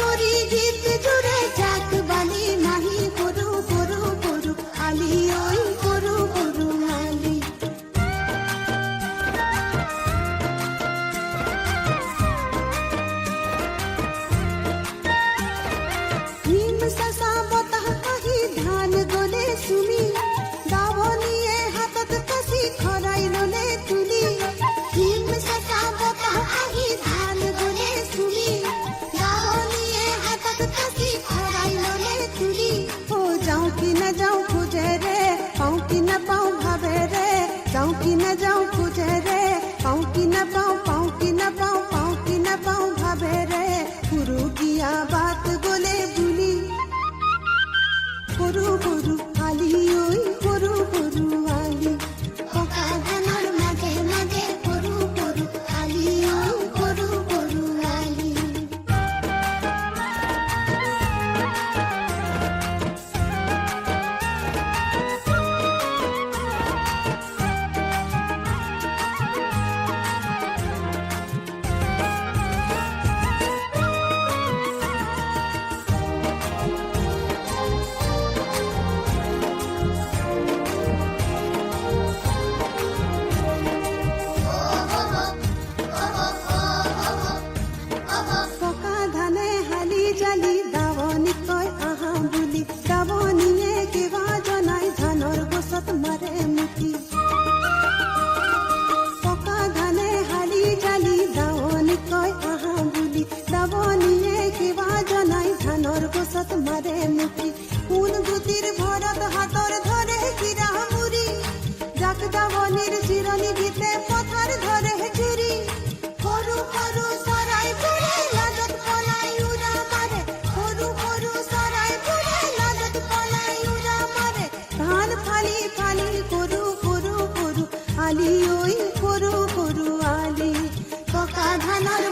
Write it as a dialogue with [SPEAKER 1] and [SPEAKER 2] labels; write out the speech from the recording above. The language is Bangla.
[SPEAKER 1] করি গীত জুড়ে যাক বালি মাহি গরু গরু গরু আলি ওই গরু গরু আলি। হিম সাসা বতাহ কাহি ধান গলে সুমি দাবনিয়ে হাতত কাশি খরাই ললে তুলি। হিম সাসা বতাহ কাহি ধান গলে সুমি দাবনিয়ে হাতত কাশি খরাই ললে তুলি। ও যাও কি না যাও খুঁজে রে পাও কি না পাও ভাবে রে যাও কি না যাও খুঁজে রে পাও কি না পাও পাও কি না পাও পাও কি না পাও ভাবে রে গুরু গিয়া বাত বলে ভুলি। গরু গরু আলি ওই গরু গরু আলি পকা ধানের মাঝে মাঝে গরু গরু আলি ওই গরু গরু আলি। পকা ধানে হালি জালি দাৱনী কয় আহা বুলি দাৱনীয়ে কিবা জনাই ধানৰ গছত মাৰে মুঠি। পকা ধানে হালি জালি দাৱনী কয় আহা বুলি দাৱনীয়ে কিবা জনাই ধানৰ গছত মাৰে মুঠি। কোন গুটিৰ ভৰত হাতৰ ধৰে কিৰা মুৰি যাক দাৱনীৰ চিৰণি ভিতে পথাৰ ধৰে চুৰি। সৰু সৰু চৰাই ফুৰে লাজত পলাই উৰা মাৰে সৰু সৰু চৰাই ফুৰে লাজত পলাই উৰা মাৰে। ধান ফালি ফালি গৰু গৰু গৰু আলি ওই গৰু গৰু আলি পকা ধানৰ